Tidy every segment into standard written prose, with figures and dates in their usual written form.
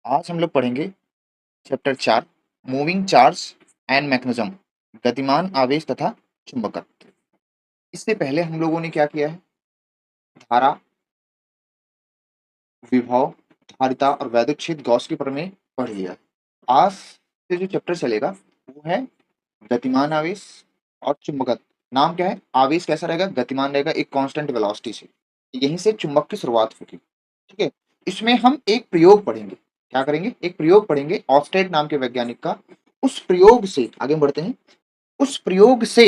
आज हम लोग पढ़ेंगे chapter 4 moving charge and mechanism, गतिमान आवेश तथा चुंबकत्व। इससे पहले हम लोगों ने क्या किया है? धारा, विभव, धारिता और वैद्युत क्षेत्र गॉस के प्रमेय पढ़ लिया है। आज से जो चैप्टर चलेगा वो है गतिमान आवेश और चुंबकत्व। नाम क्या है? आवेश कैसा रहेगा? गतिमान रहेगा, एक कांस्टेंट वेलोसिटी से। यहीं से चुंबक की शुरुआत होगी। ठीक है, इसमें हम एक प्रयोग पढ़ेंगे। क्या करेंगे? एक प्रयोग पढ़ेंगे ऑस्टेड नाम के वैज्ञानिक का। उस प्रयोग से आगे बढ़ते हैं। उस प्रयोग से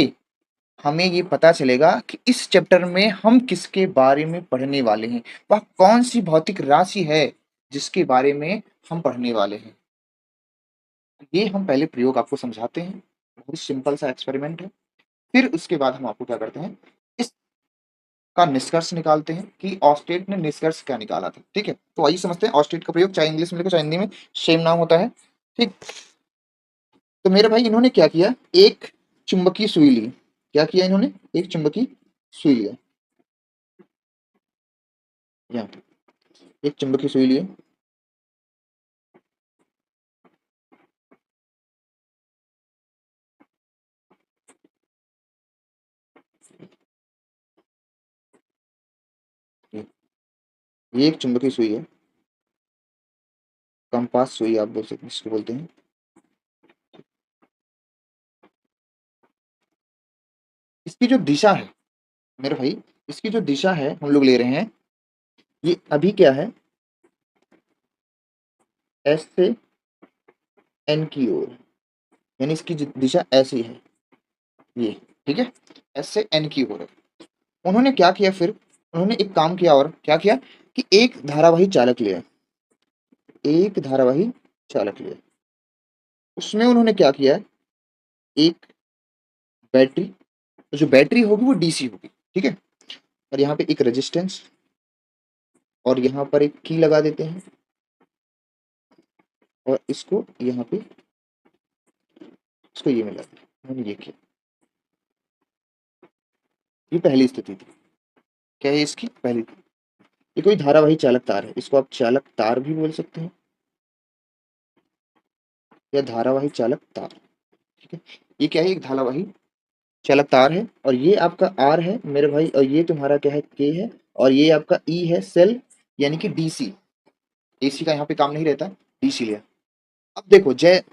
हमें ये पता चलेगा कि इस चैप्टर में हम किसके बारे में पढ़ने वाले हैं, वह कौन सी भौतिक राशि है जिसके बारे में हम पढ़ने वाले हैं। ये हम पहले प्रयोग आपको समझाते हैं, बहुत सिंपल सा एक्सपेरिमेंट है। फिर उसके बाद हम आपको क्या करते हैं, इसका निष्कर्ष निकालते हैं कि ऑस्टेड ने निष्कर्ष क्या निकाला था। ठीक है, तो आइए समझते हैं ऑस्टेड का प्रयोग। चाहे इंग्लिश में लिखो चाहे हिंदी में, सेम नाम होता है। ठीक, तो मेरे भाई इन्होंने क्या किया, एक चुंबकीय सुई ली। क्या किया इन्होंने? एक चुंबकीय सुई लिया। यहाँ पे एक चुंबकीय सुई लिए। ये एक चुंबकीय सुई है, कंपास सुई आप बोल सकते, इसको बोलते हैं। इसकी जो दिशा है मेरे भाई, इसकी जो दिशा है हम लोग ले रहे हैं, ये अभी क्या है, एस से एन की ओर, यानी इसकी दिशा ऐसी है ये। ठीक है, एस से एन की ओर है। उन्होंने क्या किया फिर? उन्होंने एक काम किया, और क्या किया कि एक धारावाही चालक लिया। एक धारावाही चालक लिया, उसमें उन्होंने क्या किया, एक बैटरी, तो जो बैटरी होगी वो डीसी होगी। ठीक है, और यहाँ पे एक रेजिस्टेंस, और यहाँ पर एक की लगा देते हैं, और इसको यहाँ पे इसको ये मिला दिया। मैंने ये किया। ये पहली स्थिति थी। क्या है इसकी पहली? ये कोई धारावाही चालक तार है, इसको आप चालक तार भी बोल सकते हैं या धारावाही चालक तार। ठीक है, ये क्या है? एक धारावाही चालक तार है, और ये आपका आर है मेरे भाई, और ये तुम्हारा क्या है? के है, और ये आपका ई है, सेल, यानी कि डीसी। एसी का यहाँ पे काम नहीं रहता, डीसी लिया। अब देखो जय,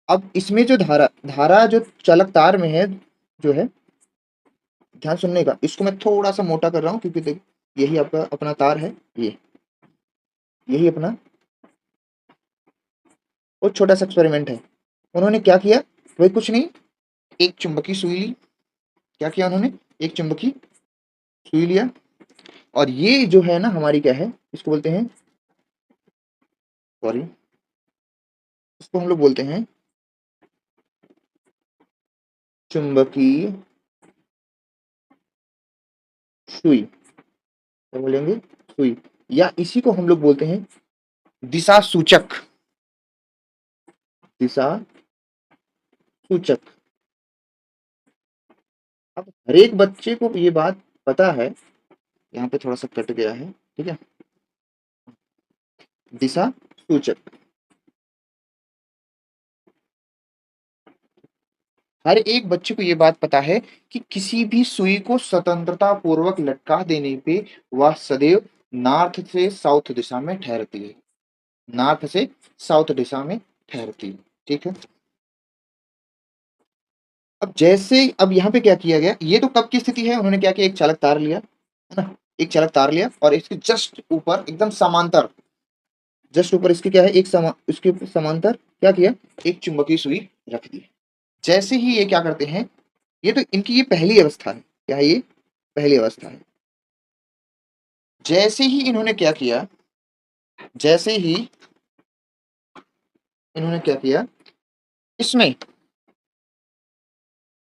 अब इसमें जो धारा धारा जो चालक तार में है, जो है, ध्यान सुनने का, इसको मैं थोड़ा सा मोटा कर रहा हूँ क्योंकि देखो यही आपका अपना तार है, ये यही अपना और छोटा सा एक्सपेरिमेंट है। उन्होंने क्या किया? वही कुछ नहीं, एक चुंबकीय सुई ली। क्या किया उन्होंने? एक चुंबकीय सुई लिया, और ये जो है ना हमारी क्या है, इसको बोलते हैं, सॉरी, इसको हम लोग बोलते हैं चुंबकीय सुई। क्या बोलेंगे? सुई, या इसी को हम लोग बोलते हैं दिशा सूचक। दिशा सूचक। अब हर एक बच्चे को ये बात पता है, यहाँ पे थोड़ा सा कट गया है। ठीक है, दिशा सूचक, हर एक बच्चे को ये बात पता है कि किसी भी सुई को स्वतंत्रता पूर्वक लटका देने पे वह सदैव नॉर्थ से साउथ दिशा में ठहरती है। नॉर्थ से साउथ दिशा में ठहरती है। ठीक है, अब जैसे अब यहाँ पे क्या किया गया, ये तो कब की स्थिति है? उन्होंने क्या किया, एक चालक तार लिया, है ना, एक चालक तार लिया, और इसके जस्ट ऊपर एकदम समांतर, जस्ट ऊपर इसके क्या है, इसके समांतर क्या किया, एक चुंबकीय सुई रख दी। जैसे ही ये क्या करते हैं, ये तो इनकी ये पहली अवस्था है। क्या है ये? पहली अवस्था है। जैसे ही इन्होंने क्या किया, जैसे ही इन्होंने क्या किया, इसमें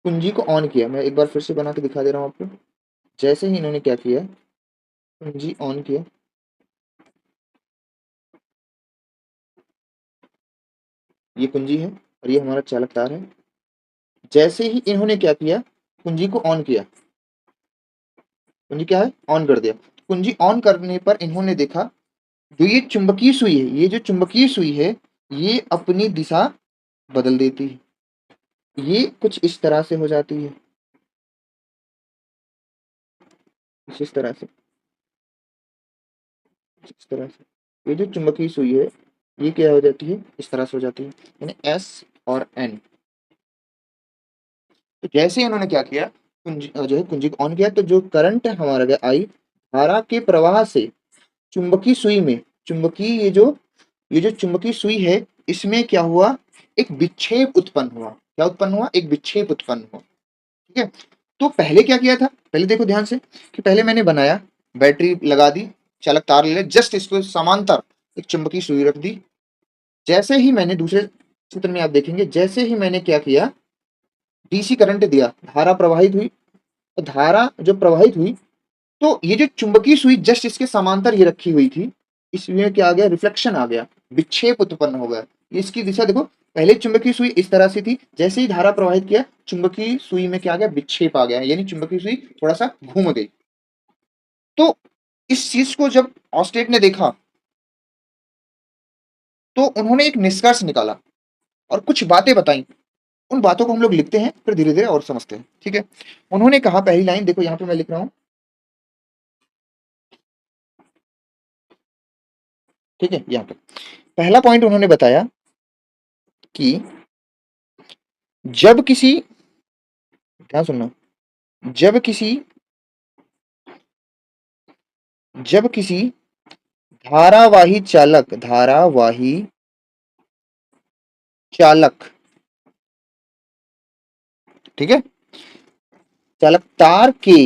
कुंजी को ऑन किया। मैं एक बार फिर से बना के दिखा दे रहा हूँ आपको। जैसे ही इन्होंने क्या किया, कुंजी ऑन किया, ये कुंजी है और ये हमारा चालक तार है। जैसे ही इन्होंने क्या किया, कुंजी को ऑन किया, कुंजी क्या है, ऑन कर दिया। कुंजी ऑन करने पर इन्होंने देखा जो ये चुंबकीय सुई है, ये जो चुंबकीय सुई है, ये अपनी दिशा बदल देती है। ये कुछ इस तरह से हो जाती है, कुछ इस तरह से, इस तरह से। ये जो चुंबकीय सुई है, ये क्या हो जाती है, इस तरह से हो जाती है, यानी एस और एन। तो जैसे ही उन्होंने क्या किया, जो है कुंजी को ऑन किया, तो जो करंट हमारा गया आई, धारा के प्रवाह से चुंबकीय सुई में, चुंबकीय ये जो चुंबकीय सुई है, इसमें क्या हुआ, एक विक्षेप उत्पन्न हुआ। क्या उत्पन्न हुआ, एक विक्षेप उत्पन्न हुआ। ठीक है। तो पहले क्या किया था, पहले देखो ध्यान से, कि पहले मैंने बनाया, बैटरी लगा दी, चालक तार ले, जस्ट इसको समांतर एक चुंबकीय सुई रख दी। जैसे ही मैंने दूसरे चित्र में आप देखेंगे, जैसे ही मैंने क्या किया, डीसी करंट दिया, धारा प्रवाहित हुई। तो धारा जो प्रवाहित हुई, तो ये जो चुंबकीय सुई जस्ट इसके समांतर ही रखी हुई थी, इसमें क्या आ गया, रिफ्लेक्शन आ गया, विक्षेप उत्पन्न हो गया। इसकी दिशा देखो, पहले चुंबकीय सुई इस तरह से थी, जैसे ही धारा प्रवाहित किया, चुंबकीय सुई में क्या आ गया, विक्षेप आ गया, यानी चुंबकीय सुई थोड़ा सा घूम गई। तो इस चीज को जब ऑस्टेट ने देखा, तो उन्होंने एक निष्कर्ष निकाला और कुछ बातें बताई। उन बातों को हम लोग लिखते हैं, फिर धीरे धीरे और समझते हैं। ठीक है। उन्होंने कहा, पहली लाइन देखो, यहां पे मैं लिख रहा हूं। ठीक है। यहाँ पे पहला पॉइंट उन्होंने बताया कि जब किसी, ध्यान सुनना, जब किसी जब किसी धारावाही चालक, ठीक है, चालक तार के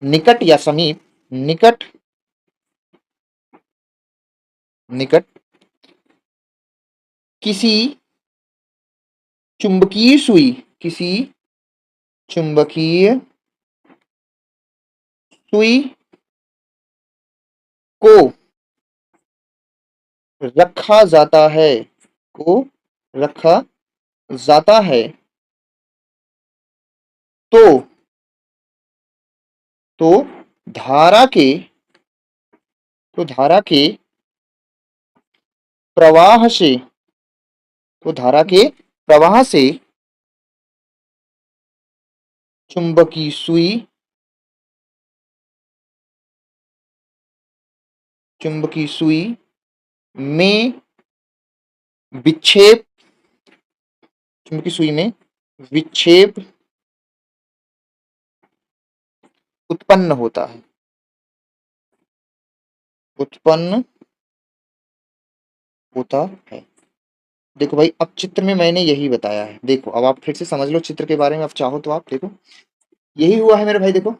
निकट या समीप, निकट निकट किसी चुंबकीय सुई, किसी चुंबकीय सुई को रखा जाता है, को रखा जाता है, तो तो धारा के धारा के प्रवाह से, धारा के प्रवाह से चुंबकीय सुई, चुंबकीय सुई में विक्षेप, चुंबकीय सुई में विक्षेप उत्पन्न होता है, उत्पन्न होता है। देखो भाई, अब चित्र में मैंने यही बताया है। देखो, अब आप फिर से समझ लो चित्र के बारे में, आप चाहो तो आप देखो, यही हुआ है मेरे भाई। देखो,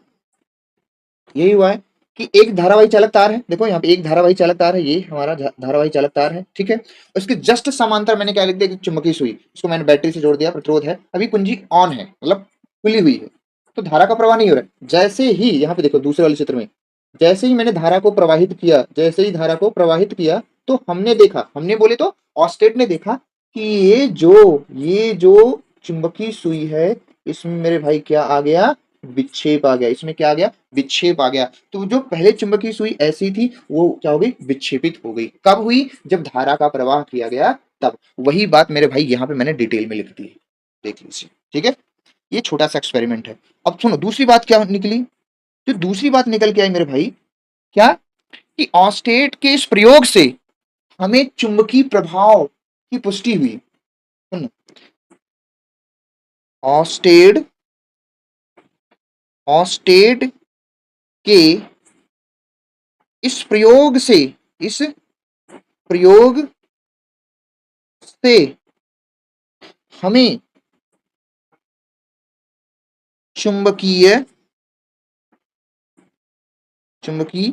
यही हुआ है कि एक धारावाही चालक तार है। देखो यहाँ पे एक धारावाही चालक तार है, ये हमारा धारावाही चालक तार है। ठीक है। उसके जस्ट समांतर मैंने क्या लिख दिया, चुंबकीय सुई, इसको मैंने बैटरी से जोड़ दिया, प्रतिरोध है, अभी कुंजी ऑन है, मतलब खुली हुई है, तो धारा का प्रवाह नहीं हो रहा है। जैसे ही यहाँ पे देखो दूसरे वाले चित्र में, जैसे ही मैंने धारा को प्रवाहित किया, जैसे ही धारा को प्रवाहित किया, तो हमने देखा, हमने बोले तो ऑस्टेट ने देखा कि ये जो चुंबकीय सुई है, इसमें मेरे भाई क्या आ गया, विक्षेप आ गया। इसमें क्या आ गया, विक्षेप आ गया। तो जो पहले चुंबकीय सुई ऐसी थी, वो क्या हो गई, विक्षेपित हो गई। कब हुई, जब धारा का प्रवाह किया गया, तब। वही बात मेरे भाई यहाँ पे मैंने डिटेल में लिख दी है, देख लीजिए। ठीक है। ये छोटा सा एक्सपेरिमेंट है। अब सुनो, दूसरी बात क्या निकली, जो दूसरी बात निकल के आई मेरे भाई, क्या, कि ऑस्टेट के इस प्रयोग से हमें चुंबकीय प्रभाव की पुष्टि हुई। सुनो, ऑस्टेड ऑस्टेड के इस प्रयोग से, इस प्रयोग से हमें चुंबकीय चुंबकीय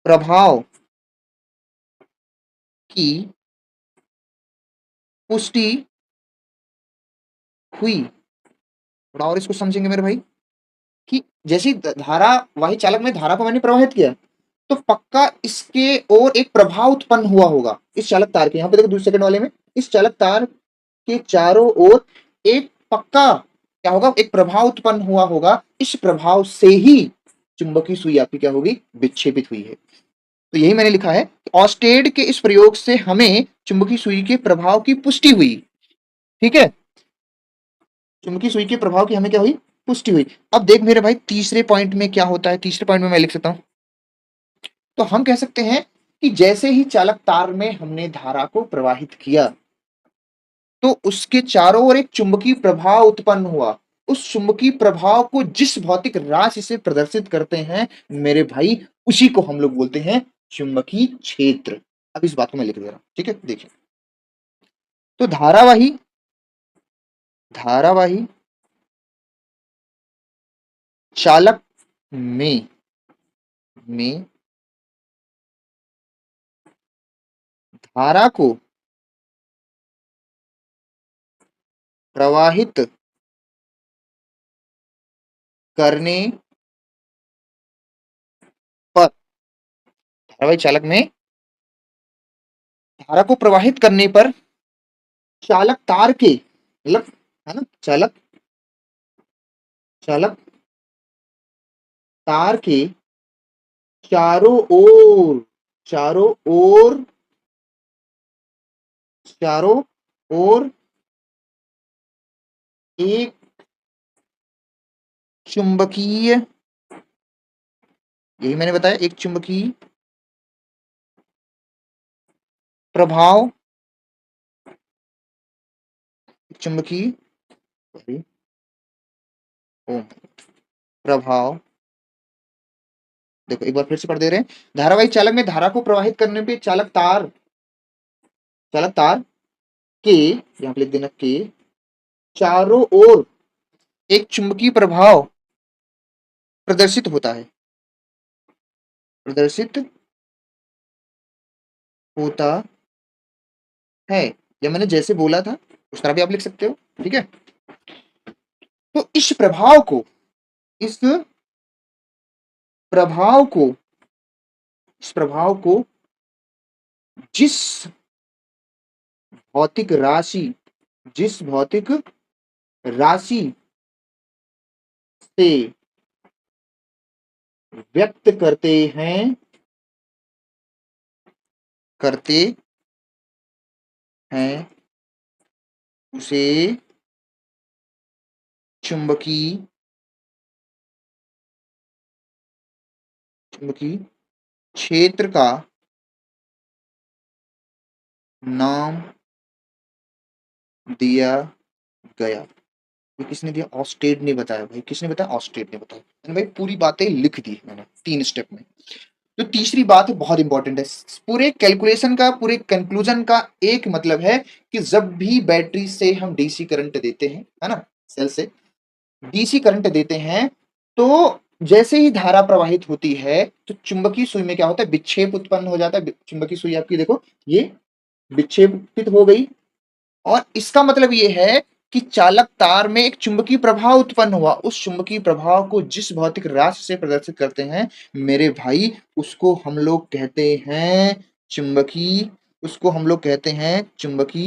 प्रभाव की पुष्टि हुई। थोड़ा और इसको समझेंगे मेरे भाई, कि जैसी धारावाही चालक में धारा को मैंने प्रवाहित किया, तो पक्का इसके और एक प्रभाव उत्पन्न हुआ होगा इस चालक तार के। यहाँ पे देखो दूसरे सेकंड वाले में, इस चालक तार के चारों ओर एक पक्का क्या होगा, एक प्रभाव उत्पन्न हुआ होगा। इस प्रभाव से ही चुंबकीय सुई आपकी क्या होगी, विक्षेपित हुई है। तो यही मैंने लिखा है, ऑस्टेड के इस प्रयोग से हमें चुंबकीय सुई के प्रभाव की पुष्टि हुई। ठीक है, चुंबकीय सुई के प्रभाव की हमें क्या हुई, पुष्टि हुई। अब देख मेरे भाई तीसरे पॉइंट में क्या होता है, तीसरे पॉइंट में मैं लिख सकता हूं, तो हम कह सकते हैं कि जैसे ही चालक तार में हमने धारा को प्रवाहित किया तो उसके चारों ओर एक चुंबकीय प्रभाव उत्पन्न हुआ। उस चुंबकीय प्रभाव को जिस भौतिक राशि से प्रदर्शित करते हैं मेरे भाई, उसी को हम लोग बोलते हैं चुंबकीय क्षेत्र। अब इस बात को मैं लिख दे रहा हूं, ठीक है, देखिए। तो धारावाही धारावाही चालक में धारा को प्रवाहित करने पर, धारावाही चालक में धारा को प्रवाहित करने पर चालक तार के, मतलब है ना, चालक चालक तार के चारों ओर चारों ओर चारों ओर एक चुंबकीय, यही मैंने बताया, एक चुंबकीय प्रभाव, चुंबकीय प्रभाव, देखो एक बार फिर से पढ़ दे रहे हैं। धारावाही चालक में धारा को प्रवाहित करने पे चालक तार के, यहां पे लिख देना के, चारों ओर एक चुंबकीय प्रभाव प्रदर्शित होता है, प्रदर्शित होता है, या मैंने जैसे बोला था उस तरह भी आप लिख सकते हो। ठीक है, तो इस प्रभाव को इस प्रभाव को जिस भौतिक राशि जिस भौतिक राशि से व्यक्त करते हैं उसे चुंबकीय चुंबकीय क्षेत्र का नाम दिया गया। ये किसने दिया, ऑस्टेड ने बताया भाई, किसने बताया, ऑस्टेड ने बताया। मैंने भाई पूरी बातें लिख दी मैंने 3 स्टेप में। तो तीसरी बात बहुत इंपॉर्टेंट है, पूरे कैलकुलेशन का, पूरे कंक्लूजन का एक मतलब है कि जब भी बैटरी से हम डीसी करंट देते हैं, है ना, सेल से डीसी करंट देते हैं, तो जैसे ही धारा प्रवाहित होती है तो चुंबकीय सुई में क्या होता है, विक्षेप उत्पन्न हो जाता है। चुंबकीय सुई आपकी देखो ये विक्षेपित हो गई, और इसका मतलब ये है कि चालक तार में एक चुंबकीय प्रभाव उत्पन्न हुआ। उस चुंबकीय प्रभाव को जिस भौतिक राशि से प्रदर्शित करते हैं मेरे भाई, उसको हम लोग कहते हैं चुंबकीय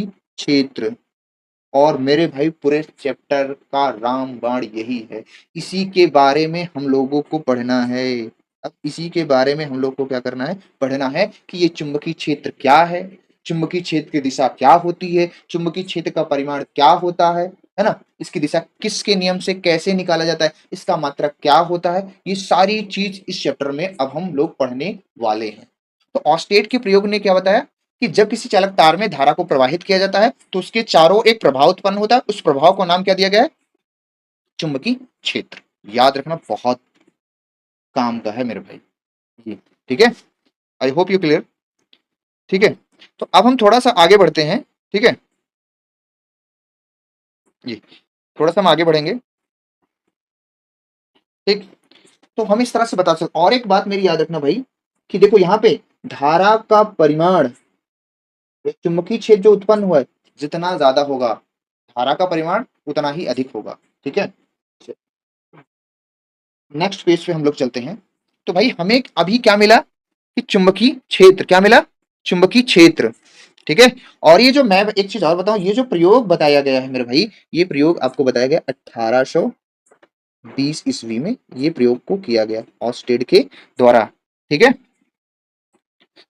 क्षेत्र। और मेरे भाई पूरे चैप्टर का रामबाण यही है, इसी के बारे में हम लोगों को पढ़ना है। अब इसी के बारे में हम लोग को क्या करना है, पढ़ना है कि ये चुंबकीय क्षेत्र क्या है, चुंबकीय क्षेत्र की दिशा क्या होती है, चुंबकीय क्षेत्र का परिमाण क्या होता है ना, इसकी दिशा किसके नियम से कैसे निकाला जाता है, इसका मात्रक क्या होता है, ये सारी चीज इस चैप्टर में अब हम लोग पढ़ने वाले हैं। तो ऑस्टेट के प्रयोग ने क्या बताया कि जब किसी चालक तार में धारा को प्रवाहित किया जाता है तो उसके चारों एक प्रभाव उत्पन्न होता है, उस प्रभाव को नाम क्या दिया गया है, चुंबकीय क्षेत्र। याद रखना, बहुत काम का है मेरे भाई ये। ठीक है, आई होप यू क्लियर। ठीक है, तो अब हम थोड़ा सा आगे बढ़ते हैं। ठीक है, ये थोड़ा सा हम आगे बढ़ेंगे। ठीक, तो हम इस तरह से बता सकते, और एक बात मेरी याद रखना भाई कि देखो यहाँ पे धारा का परिमाण, चुंबकीय क्षेत्र जो उत्पन्न हुआ है जितना ज्यादा होगा धारा का परिमाण उतना ही अधिक होगा। ठीक है, नेक्स्ट पेज पे हम लोग चलते हैं। तो भाई हमें अभी क्या मिला कि चुंबकीय क्षेत्र, क्या मिला, चुंबकीय क्षेत्र। ठीक है, और ये जो मैं एक चीज और बताऊं, ये जो प्रयोग बताया गया है मेरे भाई, ये प्रयोग आपको बताया गया 1800 1820 ईस्वी में ये प्रयोग को किया गया ऑस्टेड के द्वारा। ठीक है,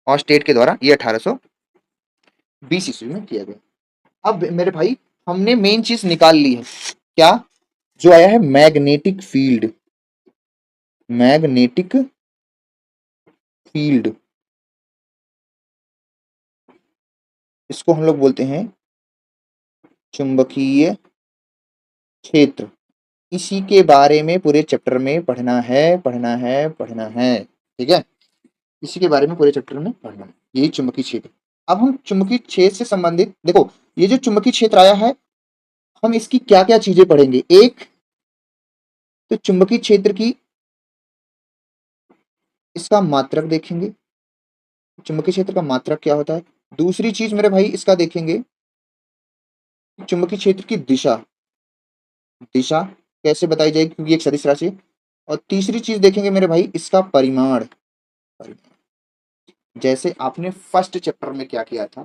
ऑस्टेड के द्वारा ये 1820 ईस्वी में किया गया। अब मेरे भाई हमने मेन चीज निकाल ली है, क्या? जो आया है मैग्नेटिक फील्ड। मैग्नेटिक फील्ड, इसको हम लोग बोलते हैं चुंबकीय क्षेत्र। इसी के बारे में पूरे चैप्टर में पढ़ना है, पढ़ना है, पढ़ना है। ठीक है, इसी के बारे में पूरे चैप्टर में पढ़ना है, यही चुंबकीय क्षेत्र। अब हम चुंबकीय क्षेत्र से संबंधित देखो, ये जो चुंबकीय क्षेत्र आया है, हम इसकी क्या क्या चीजें पढ़ेंगे। एक तो चुंबकीय क्षेत्र की इसका मात्रक देखेंगे, चुंबकीय क्षेत्र का मात्रक क्या होता है। दूसरी चीज मेरे भाई इसका देखेंगे चुंबकीय क्षेत्र की दिशा, दिशा कैसे बताई जाएगी क्योंकि एक सदिश राशि है। और तीसरी चीज देखेंगे मेरे भाई इसका परिमाण। जैसे आपने फर्स्ट चैप्टर में क्या किया था,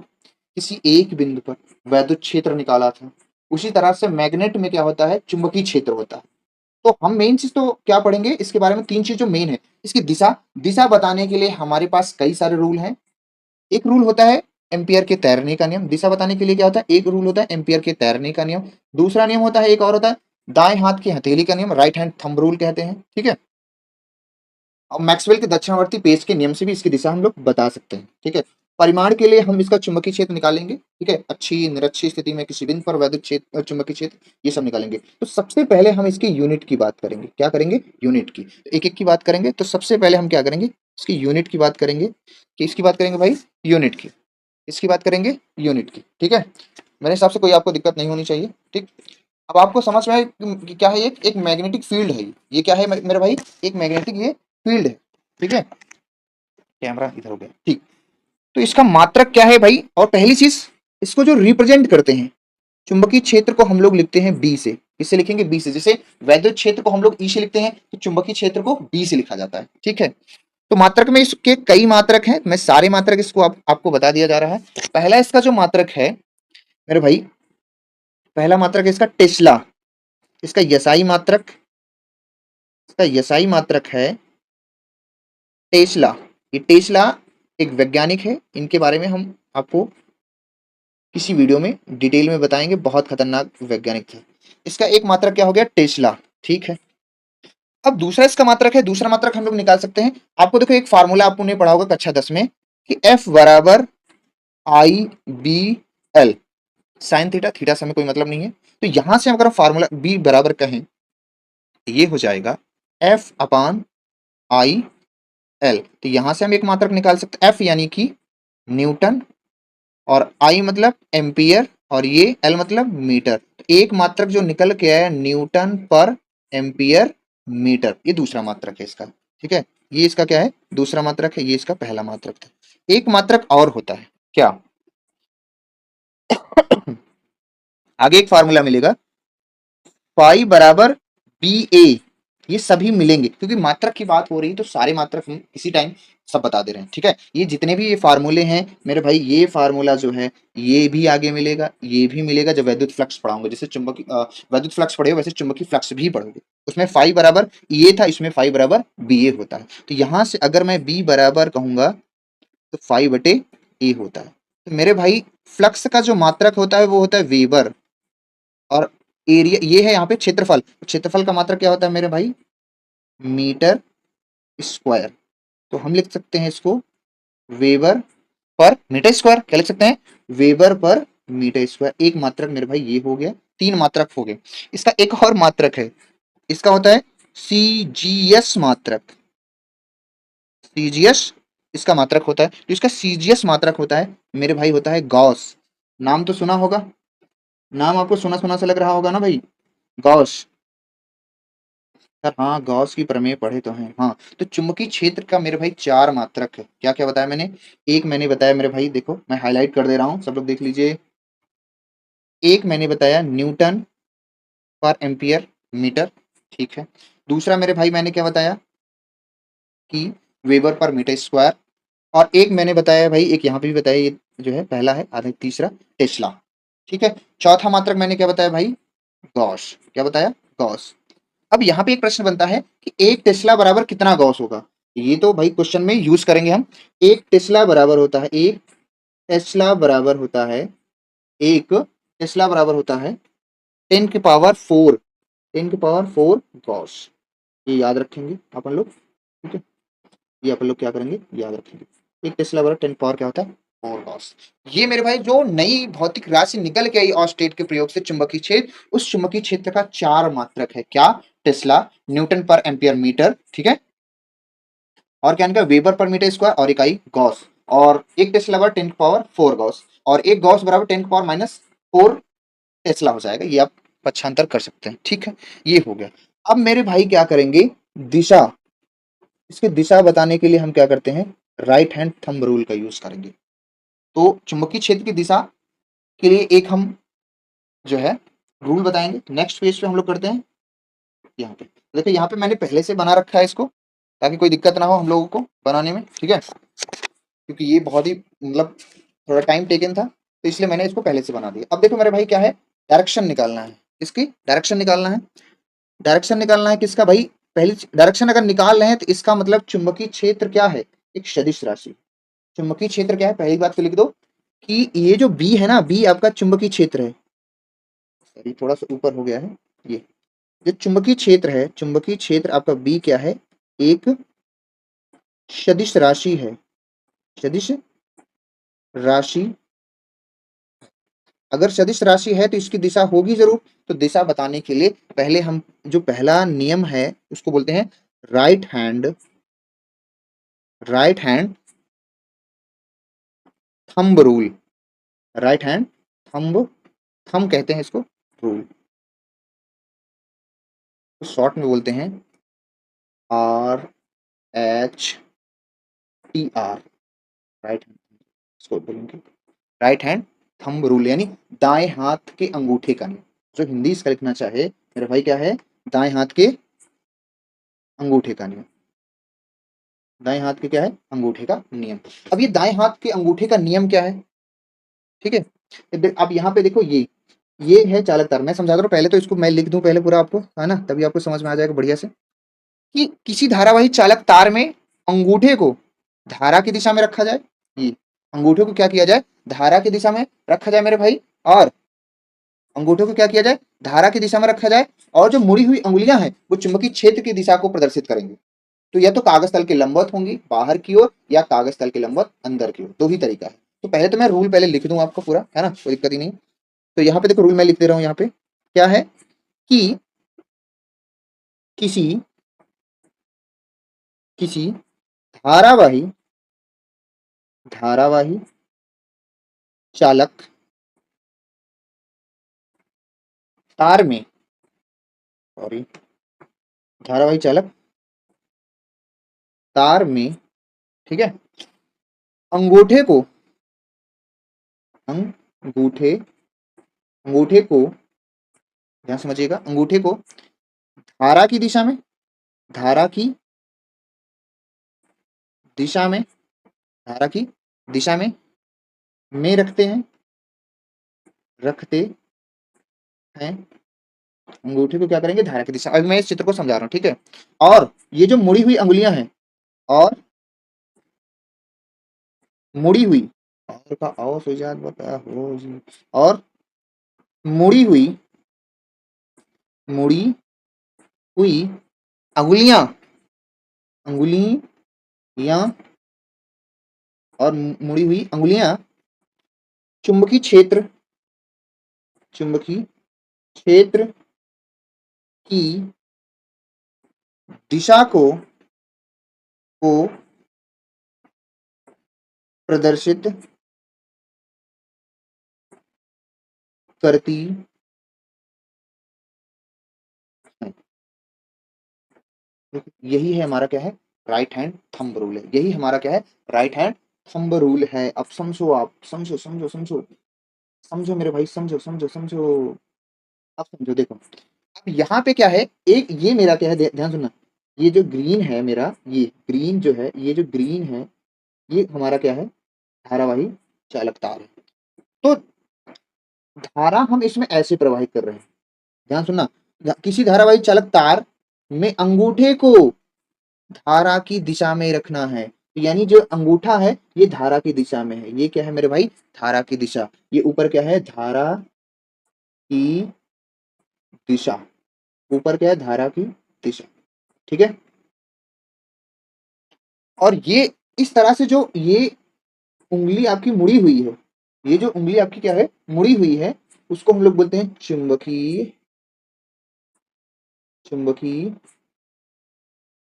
किसी एक बिंदु पर वैद्युत क्षेत्र निकाला था, उसी तरह से मैग्नेट में क्या होता है, चुंबकीय क्षेत्र होता है। तो हम मेन चीज तो क्या पढ़ेंगे इसके बारे में, तीन चीज जो मेन है। इसकी दिशा, दिशा बताने के लिए हमारे पास कई सारे रूल हैं। एक रूल होता है एम्पियर के तैरने का नियम। दिशा बताने के लिए क्या होता है, एक रूल होता है एम्पियर के तैरने का नियम। दूसरा नियम होता है, एक और होता है दाएं हाथ की हथेली का नियम, राइट हैंड थंब रूल कहते हैं। ठीक है, और मैक्सवेल के दक्षिणावर्ती पेज के नियम से भी इसकी दिशा हम लोग बता सकते हैं। ठीक है, परिमाण के लिए हम इसका चुंबकीय क्षेत्र निकालेंगे। ठीक है, अच्छी निरक्षी स्थिति में किसी बिंदु पर वैद्युत क्षेत्र, चुंबकीय क्षेत्र, ये सब निकालेंगे। तो सबसे पहले हम इसकी यूनिट की बात करेंगे। क्या करेंगे, यूनिट की। एक एक की बात करेंगे। तो सबसे पहले हम क्या करेंगे, इसकी यूनिट की बात करेंगे। कि इसकी बात करेंगे भाई यूनिट की, इसकी बात करेंगे यूनिट की। ठीक है, मेरे हिसाब से कोई आपको दिक्कत नहीं होनी चाहिए। ठीक, अब आपको समझ में आए कि क्या है, एक मैग्नेटिक फील्ड है। ये क्या है मेरे भाई, एक मैग्नेटिक ये फील्ड है। ठीक है, कैमरा इधर हो गया। ठीक, तो इसका मात्रक क्या है भाई, और पहली चीज इसको जो रिप्रेजेंट करते हैं, चुंबकीय क्षेत्र को हम लोग लिखते हैं बी से। किससे लिखेंगे, बी से। जैसे वैद्युत क्षेत्र को हम लोग ई से लिखते हैं, तो चुंबकीय क्षेत्र को बी से लिखा जाता है। ठीक है, तो मात्रक में इसके कई मात्रक हैं, मैं सारे मात्रक इसको आपको बता दिया जा रहा है। पहला इसका जो मात्रक है मेरे भाई, पहला मात्रक है इसका टेस्ला। इसका यसाई मात्रक, इसका यसाई मात्रक है टेस्ला। ये टेस्ला एक वैज्ञानिक है, इनके बारे में हम आपको किसी वीडियो में डिटेल में बताएंगे, बहुत खतरनाक वैज्ञानिक थे। इसका एक मात्रक क्या हो गया, टेस्ला। ठीक है, अब दूसरा इसका मात्रक है, दूसरा मात्रक हम लोग निकाल सकते हैं। आपको देखो एक फार्मूला आपने पढ़ा होगा कक्षा 10 में कि F बराबर I B L sine theta, theta से हमें कोई मतलब नहीं है। तो यहां से अगर फार्मूला बी बराबर कहें, ये हो जाएगा F अपान आई एल। तो यहां से हम एक मात्रक निकाल सकते हैं, F यानी कि न्यूटन, और आई मतलब एम्पियर, और ये एल मतलब मीटर। तो एक मात्रक जो निकल के आया न्यूटन पर एम्पियर मीटर, ये दूसरा मात्रक है इसका। ठीक है, ये इसका क्या है, दूसरा मात्रक है, ये इसका पहला मात्रक था। एक मात्रक और होता है क्या, आगे एक फार्मूला मिलेगा, फाई बराबर बी ए। ये सभी मिलेंगे क्योंकि मात्रक की बात हो रही है, तो सारे मात्रक हम इसी टाइम सब बता दे रहे हैं। ठीक है, ये जितने भी ये फार्मूले हैं मेरे भाई, ये फार्मूला जो है ये भी आगे मिलेगा, ये भी मिलेगा जब वैद्युत फ्लक्स पढ़ाऊंगा। जैसे चुंबकीय वैद्युत फ्लक्स पढ़े वैसे चुंबकीय फ्लक्स भी पढ़ोगे, उसमें फाई बराबर ये था, इसमें फाई बराबर बी ए होता है। तो यहां से अगर मैं बी बराबर कहूंगा तो फाई बटे ए होता है। तो मेरे भाई फ्लक्स का जो मात्रक होता है वो होता है वेबर, और एरिया ये है यहाँ पे क्षेत्रफल। क्षेत्रफल का मात्रक क्या होता है मेरे भाई, मीटर स्क्वायर। तो हम लिख सकते हैं इसको वेबर पर मीटर स्क्वायर। क्या लिख सकते हैं, वेबर पर मीटर स्क्वायर। एक मात्रक मेरे भाई ये हो गया, तीन मात्रक हो गए। इसका एक और मात्रक है, इसका होता है सीजीएस मात्रक। सीजीएस इसका मात्रक होता है। तो इसका सीजीएस मात्रक होता है मेरे भाई, होता है गॉस। नाम तो सुना होगा, नाम आपको सुना सुना सा लग रहा होगा ना भाई, गॉस। सर हाँ, गॉस की प्रमेय पढ़े तो हैं। हाँ, तो चुंबकीय क्षेत्र का मेरे भाई चार मात्रक है। क्या क्या बताया मैंने, एक मैंने बताया मेरे भाई, देखो मैं हाईलाइट कर दे रहा हूँ, सब लोग देख लीजिए। एक मैंने बताया न्यूटन पर एम्पियर मीटर। ठीक है, दूसरा मेरे भाई मैंने क्या बताया कि वेबर पर मीटर स्क्वायर। और एक मैंने बताया भाई, एक यहाँ पे भी बताया, ये जो है पहला है, आधा तीसरा टेस्ला। ठीक है, चौथा मात्रक मैंने क्या बताया भाई, गॉस। क्या बताया, गॉस। अब यहाँ पे एक प्रश्न बनता है कि एक टेस्ला बराबर कितना गॉस होगा। ये तो भाई क्वेश्चन में यूज करेंगे हम। एक टेस्ला बराबर होता है, एक टेस्ला बराबर होता है, एक टेस्ला बराबर होता है 10 की पावर 4, 10 की पावर 4 गॉस। ये याद रखेंगे अपन लोग, ठीक है। ये अपन लोग क्या करेंगे, याद रखेंगे। एक टेस्ला बराबर 10 पावर क्या होता है, 4 गॉस। ये मेरे भाई जो नई भौतिक राशि निकल के आई ऑस्टेट के प्रयोग से चुंबकीय क्षेत्र, उस चुंबकीय क्षेत्र का 4 मात्रक है। क्या, टेस्ला, न्यूटन पर एम्पियर मीटर, ठीक है। और क्या इनका, वेबर पर मीटर स्क्वायर, और इकाई गॉस। और एक टेस्ला बराबर 10 की पावर 4 गॉस, और एक गॉस बराबर 10 की पावर -4 टेस्ला हो जाएगा। ये आप पक्षांतर कर सकते हैं, ठीक है। ये हो गया। अब मेरे भाई क्या करेंगे, दिशा, इसकी दिशा बताने के लिए हम क्या करते हैं, राइट हैंड थंब रूल का यूज करेंगे। तो चुंबकीय क्षेत्र की दिशा के लिए एक हम जो है रूल बताएंगे। नेक्स्ट पेज पे हम लोग करते हैं, यहाँ पे देखिए, यहाँ पे मैंने पहले से बना रखा है इसको, ताकि कोई दिक्कत ना हो हम लोगों को बनाने में, ठीक है। क्योंकि ये बहुत ही मतलब थोड़ा टाइम टेकन था, तो इसलिए मैंने इसको पहले से बना दिया। अब देखो मेरे भाई क्या है, डायरेक्शन निकालना है, इसकी डायरेक्शन निकालना है। डायरेक्शन निकालना है किसका भाई, पहली डायरेक्शन अगर निकाल रहे हैं तो इसका मतलब चुंबकीय क्षेत्र क्या है, एक सदिश राशि। चुंबकीय क्षेत्र क्या है, पहली बात तो लिख दो कि ये जो बी है ना, बी आपका चुंबकीय क्षेत्र है। सॉरी, थोड़ा सा ऊपर हो गया है। ये जो चुंबकीय क्षेत्र है, चुंबकीय क्षेत्र आपका बी क्या है, एक सदिश राशि है। सदिश राशि, अगर सदिश राशि है तो इसकी दिशा होगी जरूर। तो दिशा बताने के लिए पहले हम जो पहला नियम है उसको बोलते हैं right hand, right hand thumb rule. Right hand thumb, thumb कहते हैं इसको, रूल। तो शॉर्ट में बोलते हैं RHTR, राइट हैंड, इसको बोलेंगे राइट हैंड थंब रूल, यानी दाएं हाथ के अंगूठे का नियम। जो हिंदी इसका लिखना चाहे मेरे भाई, क्या है, दाएं हाथ के अंगूठे का नियम। दाएं हाथ के क्या है, अंगूठे का नियम। अब ये दाएं हाथ के अंगूठे का नियम क्या है, ठीक है। अब यहाँ पे देखो, ये है चालक तार। मैं समझा दो पहले, तो इसको मैं लिख दूं पहले पूरा आपको, है ना, तभी आपको समझ में आ जाएगा बढ़िया से। कि किसी धारावाही चालक तार में अंगूठे को धारा की दिशा में रखा जाए। ये अंगूठे को क्या किया जाए, धारा की दिशा में रखा जाए मेरे भाई। और अंगूठे को क्या किया जाए, धारा की दिशा में रखा जाए। और जो मुड़ी हुई अंगुलियां हैं वो चुंबकीय क्षेत्र की दिशा को प्रदर्शित करेंगे। तो या तो कागज तल के लंबवत होंगी बाहर की ओर, या कागज तल के लंबवत अंदर की ओर, दो ही तरीका है। तो पहले तो मैं रूल पहले लिख दूं आपको पूरा, है ना, कोई दिक्कत ही नहीं। तो यहाँ पे देखो रूल मैं लिख दे रहा हूँ। यहाँ पे क्या है कि किसी किसी धारावाही धारावाही चालक तार में, सॉरी, धारावाही चालक तार में, ठीक है, अंगूठे को, अंगूठे अंगूठे को, ध्यान समझिएगा, अंगूठे को धारा की दिशा में, धारा की दिशा में, धारा की दिशा में रखते हैं। अंगूठे को क्या करेंगे, धारा की दिशा। अभी मैं इस चित्र को समझा रहा हूँ, ठीक है। और ये जो मुड़ी हुई अंगुलियां हैं, और मुड़ी हुई, और का औ सुजात बता हो जी। और मुड़ी हुई, मुड़ी हुई अंगुलियां, अंगुलियां, और मुड़ी हुई अंगुलियां चुंबकीय क्षेत्र, चुंबकीय क्षेत्र की दिशा को प्रदर्शित करती है। यही है हमारा क्या है, राइट हैंड थंब रूल है। यही हमारा क्या है, राइट हैंड थंब रूल है। अब समझो, आप समझो समझो समझो समझो मेरे भाई, समझो समझो समझो। अब समझो, देखो अब यहाँ पे क्या है, एक ये मेरा क्या है, ध्यान सुनना। ये जो ग्रीन है मेरा, ये ग्रीन जो है, ये जो ग्रीन है, ये हमारा क्या है, धारावाही चालक तार है। तो धारा हम इसमें ऐसे प्रवाहित कर रहे हैं, ध्यान सुनना। किसी धारावाही चालक तार में अंगूठे को धारा की दिशा में रखना है। तो यानी जो अंगूठा है ये धारा की दिशा में है। ये क्या है मेरे भाई? धारा की दिशा। ये ऊपर क्या है? धारा की दिशा। ऊपर क्या है? धारा की दिशा। ठीक है। और ये इस तरह से जो ये उंगली आपकी मुड़ी हुई है, ये जो उंगली आपकी क्या है? मुड़ी हुई है, उसको हम लोग बोलते हैं चुंबकीय चुंबकीय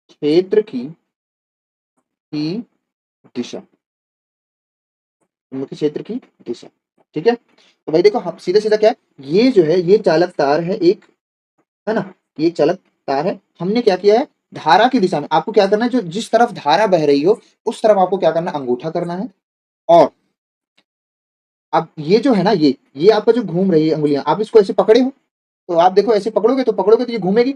क्षेत्र की दिशा। चुंबकीय क्षेत्र की दिशा। ठीक है। तो भाई देखो, हम सीधा सीधा क्या है, ये जो है ये चालक तार है एक, है ना? ये चालक तार है। हमने क्या किया है? धारा की दिशा में आपको क्या करना है, जो जिस तरफ धारा बह रही हो उस तरफ आपको क्या करना है? अंगूठा करना है। और अब ये जो है ना, ये आपका जो घूम रही है अंगुलियां, आप इसको ऐसे पकड़े हो, तो आप देखो ऐसे पकड़ोगे तो ये घूमेगी,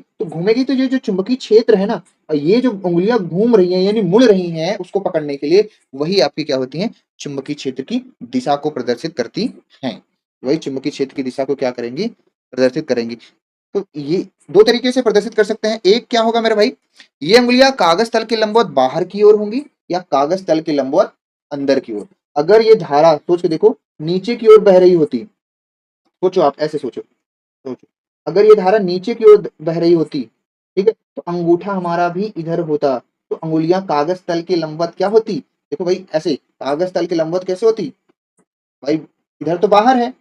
तो ये जो चुंबकीय क्षेत्र है ना, ये जो उंगलियां घूम रही हैं यानी मुड़ रही हैं उसको पकड़ने के लिए, वही आपकी क्या होती हैं? चुंबकीय क्षेत्र की दिशा को प्रदर्शित करती हैं। वही चुंबकीय क्षेत्र की दिशा को क्या करेंगी? प्रदर्शित करेंगी। तो ये दो तरीके से प्रदर्शित कर सकते हैं। एक क्या होगा मेरे भाई? ये अंगुलियां कागज तल के लंबवत बाहर की ओर होंगी या कागज तल के लंबवत अंदर की ओर। अगर ये धारा सोच के देखो नीचे की ओर बह रही होती, सोचो आप ऐसे सोचो, सोचो अगर ये धारा नीचे की ओर बह रही होती, ठीक है, तो अंगूठा हमारा भी इधर होता, तो अंगुलियां कागज तल के लंबवत क्या होती? देखो भाई ऐसे कागज तल के लंबवत कैसे होती भाई? इधर तो बाहर है,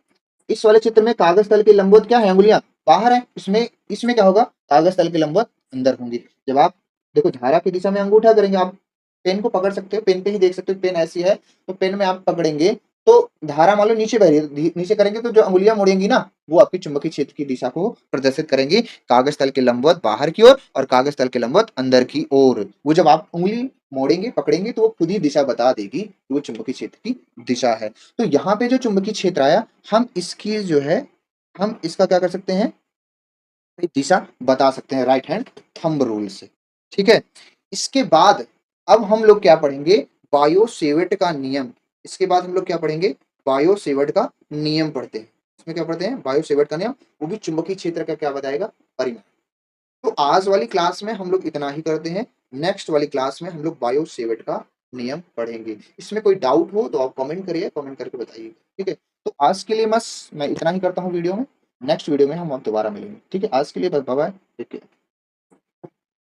इस वाले चित्र में कागज तल के लंबवत क्या है? अंगुलियां बाहर है। इसमें इसमें क्या होगा? कागज तल के लंबवत अंदर होंगी। जब आप देखो धारा की दिशा में अंगूठा करेंगे, आप पेन को पकड़ सकते हो, पेन पे ही देख सकते हो, पेन ऐसी है तो पेन में आप पकड़ेंगे तो धारा मान लो नीचे बह रही है, नीचे करेंगे तो जो अंगुलियां मुड़ेंगी ना, वो आपकी चुंबकीय क्षेत्र की दिशा को प्रदर्शित करेंगी, कागज तल के लंबवत बाहर की ओर और कागज तल के लंबवत अंदर की ओर। वो जब आप उंगली मोड़ेंगे पकड़ेंगे तो वो खुद ही दिशा बता देगी कि वो चुंबकीय क्षेत्र की दिशा है। तो यहाँ पे जो चुंबकीय क्षेत्र आया, हम इसकी जो है हम इसका क्या कर सकते हैं? दिशा बता सकते हैं राइट हैंड थंब रूल से। ठीक है। इसके बाद अब हम लोग क्या पढ़ेंगे? बायो सेवर्ट का नियम। इसके बाद हम लोग क्या पढ़ेंगे? बायो सेवर्ट का नियम पढ़ते हैं। इसमें क्या पढ़ते हैं? बायो सेवर्ट का नियम, वो भी चुंबकीय क्षेत्र का क्या बताएगा? परिमाण। तो आज वाली क्लास में हम लोग इतना ही करते हैं। नेक्स्ट वाली क्लास में हम लोग बायो सेवर्ट का नियम पढ़ेंगे। इसमें कोई डाउट हो तो आप कमेंट करिए, कमेंट करके बताइए। ठीक है। तो आज के लिए बस मैं इतना ही करता हूँ वीडियो में। नेक्स्ट वीडियो में हम दोबारा मिलेंगे। ठीक है। आज के लिए बस बाय बाय।